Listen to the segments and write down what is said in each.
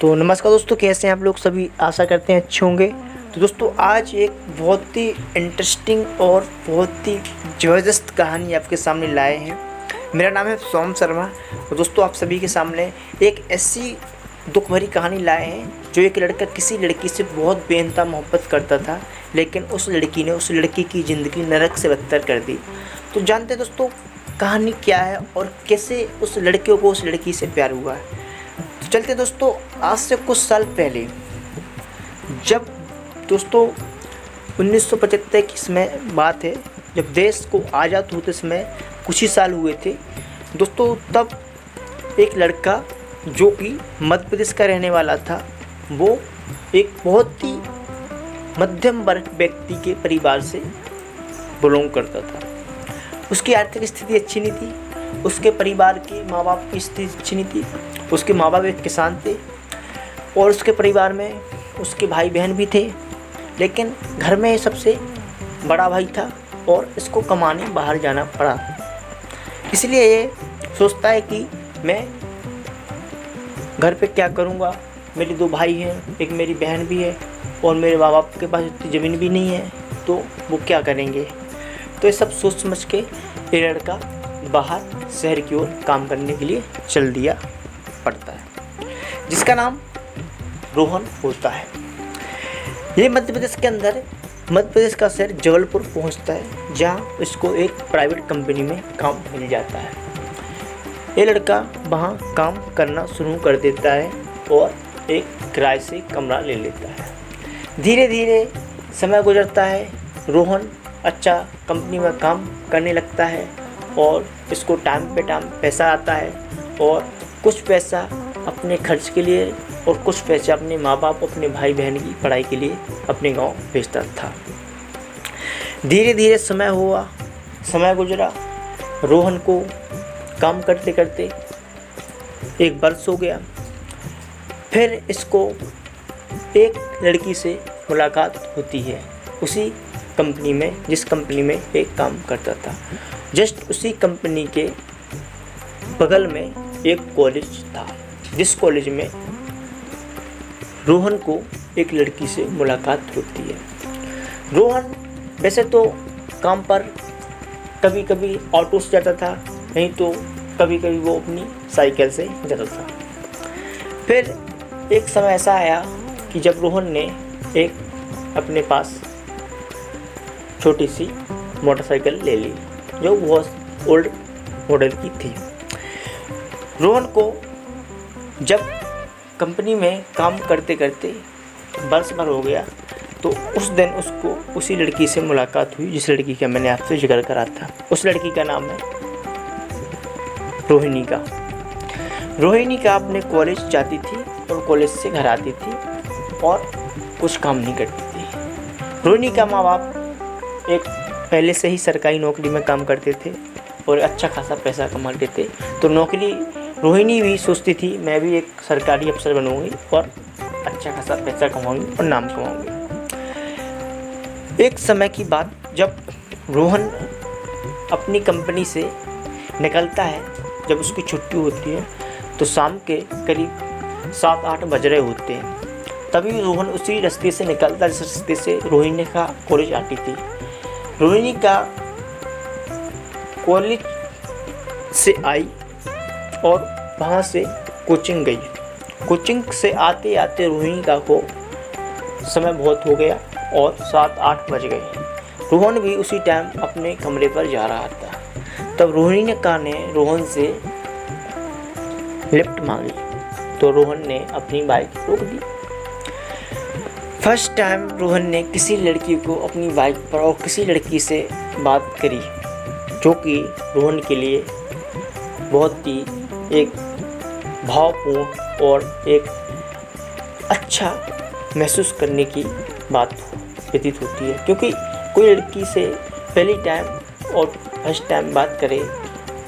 तो नमस्कार दोस्तों, कैसे हैं आप लोग सभी। आशा करते हैं अच्छे होंगे। तो दोस्तों आज एक बहुत ही इंटरेस्टिंग और बहुत ही ज़बरदस्त कहानी आपके सामने लाए हैं। मेरा नाम है सोम शर्मा और दोस्तों आप सभी के सामने एक ऐसी दुख भरी कहानी लाए हैं जो एक लड़का किसी लड़की से बहुत बेइंतहा मोहब्बत करता था, लेकिन उस लड़की ने उस लड़की की ज़िंदगी नरक से बदतर कर दी। तो जानते हैं दोस्तों कहानी क्या है और कैसे उस लड़के को उस लड़की से प्यार हुआ है। तो चलते हैं दोस्तों, आज से कुछ साल पहले जब दोस्तों 1975 की समय बात है, जब देश को आज़ाद होते समय कुछ ही साल हुए थे दोस्तों, तब एक लड़का जो कि मध्य प्रदेश का रहने वाला था, वो एक बहुत ही मध्यम वर्ग व्यक्ति के परिवार से बिलोंग करता था। उसकी आर्थिक स्थिति अच्छी नहीं थी, उसके परिवार के माँ बाप की स्थिति अच्छी नहीं थी। उसके माँ बाप एक किसान थे और उसके परिवार में उसके भाई बहन भी थे, लेकिन घर में सबसे बड़ा भाई था और इसको कमाने बाहर जाना पड़ा। इसलिए ये सोचता है कि मैं घर पे क्या करूँगा, मेरे 2 भाई हैं, एक मेरी बहन भी है और मेरे माँ बाप के पास इतनी ज़मीन भी नहीं है, तो वो क्या करेंगे। तो ये सब सोच समझ के ये लड़का बाहर शहर की ओर काम करने के लिए चल दिया पड़ता है, जिसका नाम रोहन होता है। ये मध्य प्रदेश के अंदर मध्य प्रदेश का शहर जबलपुर पहुंचता है, जहां इसको एक प्राइवेट कंपनी में काम मिल जाता है। ये लड़का वहां काम करना शुरू कर देता है और एक किराए से कमरा ले लेता है। धीरे धीरे समय गुजरता है, रोहन अच्छा कंपनी में काम करने लगता है और इसको टाइम पे टाइम पैसा आता है और कुछ पैसा अपने खर्च के लिए और कुछ पैसा अपने माँ बाप अपने भाई बहन की पढ़ाई के लिए अपने गांव भेजता था। धीरे धीरे समय गुजरा। रोहन को काम करते करते 1 वर्ष हो गया। फिर इसको एक लड़की से मुलाकात होती है, उसी कंपनी में जिस कंपनी में एक काम करता था। जस्ट उसी कंपनी के बगल में एक कॉलेज था, जिस कॉलेज में रोहन को एक लड़की से मुलाकात होती है। रोहन वैसे तो काम पर कभी कभी ऑटो से जाता था, नहीं तो कभी कभी वो अपनी साइकिल से जाता था। फिर एक समय ऐसा आया कि जब रोहन ने एक अपने पास छोटी सी मोटरसाइकिल ले ली, जो बहुत ओल्ड मॉडल की थी। रोहन को जब कंपनी में काम करते करते वर्ष भर हो गया, तो उस दिन उसको उसी लड़की से मुलाकात हुई जिस लड़की का मैंने आपसे जिक्र करा था। उस लड़की का नाम है रोहिणी का। रोहिणी का अपने कॉलेज जाती थी और कॉलेज से घर आती थी और कुछ काम नहीं करती थी। रोहिणी का माँ बाप एक पहले से ही सरकारी नौकरी में काम करते थे और अच्छा खासा पैसा कमाते थे, तो नौकरी रोहिणी भी सोचती थी मैं भी एक सरकारी अफसर बनूंगी और अच्छा खासा पैसा कमाऊंगी और नाम कमाऊंगी। एक समय की बात, जब रोहन अपनी कंपनी से निकलता है, जब उसकी छुट्टी होती है तो शाम के करीब 7-8 बज रहे होते हैं। तभी रोहन उसी रास्ते से निकलता जिस रास्ते से रोहिणी का कॉलेज आती थी। रोहिणी का कॉलेज से आई और वहाँ से कोचिंग गई। कोचिंग से आते आते रोहिणी का को समय बहुत हो गया और 7-8 बज गए। रोहन भी उसी टाइम अपने कमरे पर जा रहा था। तब रोहिणी ने रोहन से लिफ्ट मांगी, तो रोहन ने अपनी बाइक रोक दी। फर्स्ट टाइम रोहन ने किसी लड़की को अपनी बाइक पर और किसी लड़की से बात करी, जो कि रोहन के लिए बहुत ही एक भावपूर्ण और एक अच्छा महसूस करने की बात व्यतीत होती है। क्योंकि कोई लड़की से पहली टाइम और फर्स्ट टाइम बात करे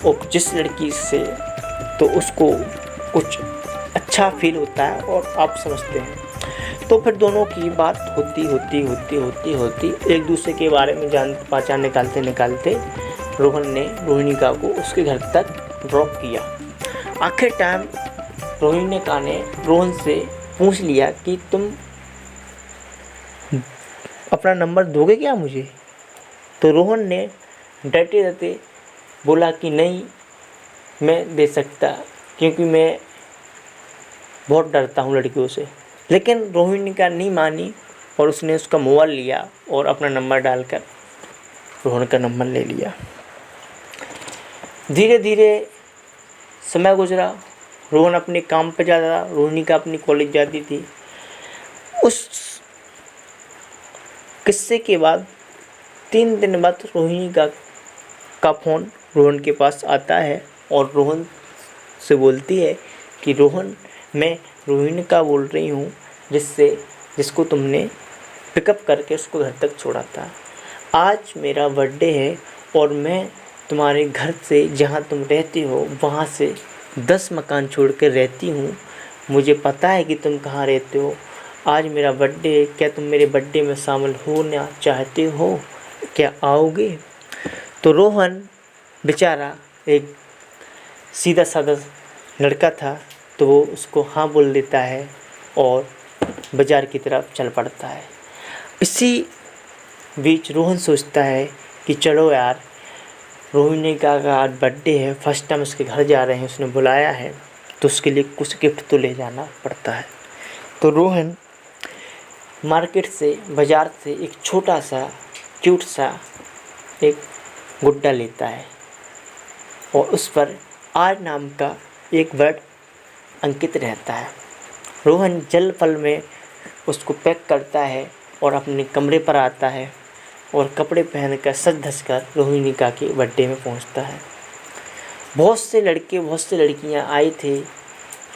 और जिस लड़की से, तो उसको कुछ अच्छा फील होता है और आप समझते हैं। तो फिर दोनों की बात होती एक दूसरे के बारे में जान पहचान निकालते रोहन ने रोहिणी को उसके घर तक ड्रॉप किया। आखिर टाइम रोहिणी ने रोहन से पूछ लिया कि तुम अपना नंबर दोगे क्या मुझे। तो रोहन ने डरते डरते बोला कि नहीं, मैं दे सकता, क्योंकि मैं बहुत डरता हूँ लड़कियों से। लेकिन रोहिणी नहीं मानी और उसने उसका मोबाइल लिया और अपना नंबर डालकर रोहन का नंबर ले लिया। धीरे धीरे समय गुजरा, रोहन अपने काम पर जाता था, रोहिणी अपनी कॉलेज जाती थी। उस किस्से के बाद 3 दिन बाद रोहिणी का फ़ोन रोहन के पास आता है और रोहन से बोलती है कि रोहन, मैं रोहिणी बोल रही हूँ, जिसको तुमने पिकअप करके उसको घर तक छोड़ा था। आज मेरा बर्थडे है और मैं तुम्हारे घर से, जहाँ तुम रहती हो, वहाँ से 10 मकान छोड़ कर रहती हूँ। मुझे पता है कि तुम कहाँ रहते हो। आज मेरा बर्थडे है, क्या तुम मेरे बर्थडे में शामिल होना चाहते हो? क्या आओगे? तो रोहन बेचारा एक सीधा साधा लड़का था, तो वो उसको हाँ बोल देता है और बाज़ार की तरफ चल पड़ता है। इसी बीच रोहन सोचता है कि चलो यार, रोहिणी का आज बर्थडे है, फर्स्ट टाइम उसके घर जा रहे हैं, उसने बुलाया है, तो उसके लिए कुछ गिफ्ट तो ले जाना पड़ता है। तो रोहन मार्केट से, बाज़ार से एक छोटा सा क्यूट सा एक गुड्डा लेता है और उस पर आर नाम का एक वर्ड अंकित रहता है। रोहन जल्द पल में उसको पैक करता है और अपने कमरे पर आता है और कपड़े पहनकर सज धज कर रोहिणी के बर्थडे में पहुंचता है। बहुत से लड़के, बहुत से लड़कियां आए थे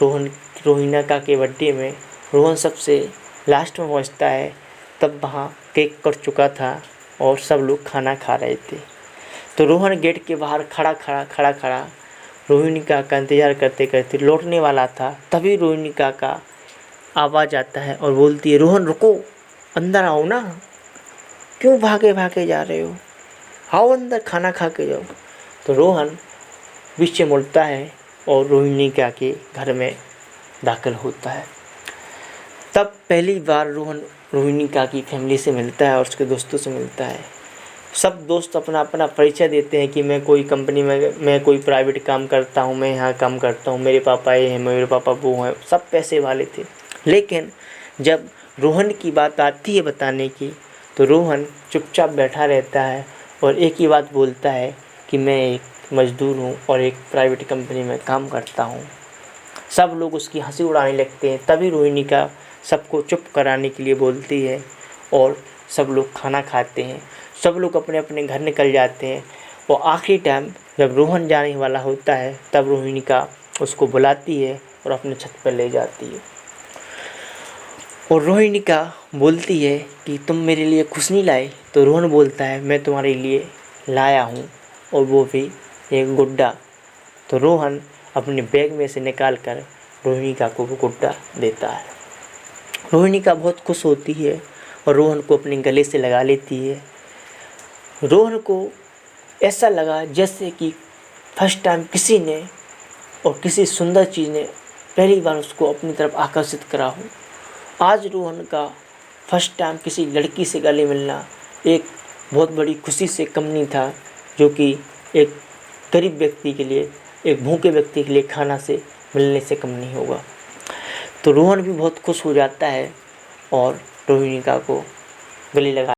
रोहिणी के बर्थडे में। रोहन सबसे लास्ट में पहुंचता है, तब वहाँ केक कट चुका था और सब लोग खाना खा रहे थे। तो रोहन गेट के बाहर खड़ा रोहिणी का इंतज़ार करते करते लौटने वाला था। तभी रोहिणी का आवाज़ आता है और बोलती है, रोहन रुको, अंदर आओ ना, क्यों भागे जा रहे हो, आओ अंदर, खाना खा के जाओ। तो रोहन पीछे मुड़ता है और रोहिणी के घर में दाखिल होता है। तब पहली बार रोहन रोहिणी की फैमिली से मिलता है और उसके दोस्तों से मिलता है। सब दोस्त अपना अपना परिचय देते हैं कि मैं कोई कंपनी में, मैं कोई प्राइवेट काम करता हूँ, मैं यहाँ काम करता हूँ, मेरे पापा ये हैं, मेरे पापा वो हैं, सब पैसे वाले थे। लेकिन जब रोहन की बात आती है बताने की, तो रोहन चुपचाप बैठा रहता है और एक ही बात बोलता है कि मैं एक मज़दूर हूँ और एक प्राइवेट कंपनी में काम करता हूँ। सब लोग उसकी हंसी उड़ाने लगते हैं। तभी रोहिणी सबको चुप कराने के लिए बोलती है और सब लोग खाना खाते हैं, सब लोग अपने अपने घर निकल जाते हैं। और आखिरी टाइम जब रोहन जाने वाला होता है, तब रोहिणी उसको बुलाती है और अपने छत पर ले जाती है और रोहिणी बोलती है कि तुम मेरे लिए कुछ नहीं लाए। तो रोहन बोलता है, मैं तुम्हारे लिए लाया हूँ, और वो भी एक गुड्डा। तो रोहन अपने बैग में से निकाल कर रोहिणी को वो गुड्डा देता है। रोहिणी बहुत खुश होती है और रोहन को अपने गले से लगा लेती है। रोहन को ऐसा लगा जैसे कि फर्स्ट टाइम किसी ने और किसी सुंदर चीज़ ने पहली बार उसको अपनी तरफ आकर्षित करा हो। आज रोहन फर्स्ट टाइम किसी लड़की से गले मिलना एक बहुत बड़ी खुशी से कम नहीं था, जो कि एक गरीब व्यक्ति के लिए, एक भूखे व्यक्ति के लिए खाना से मिलने से कम नहीं होगा। तो रोहन भी बहुत खुश हो जाता है और रोहिणी को गले लगा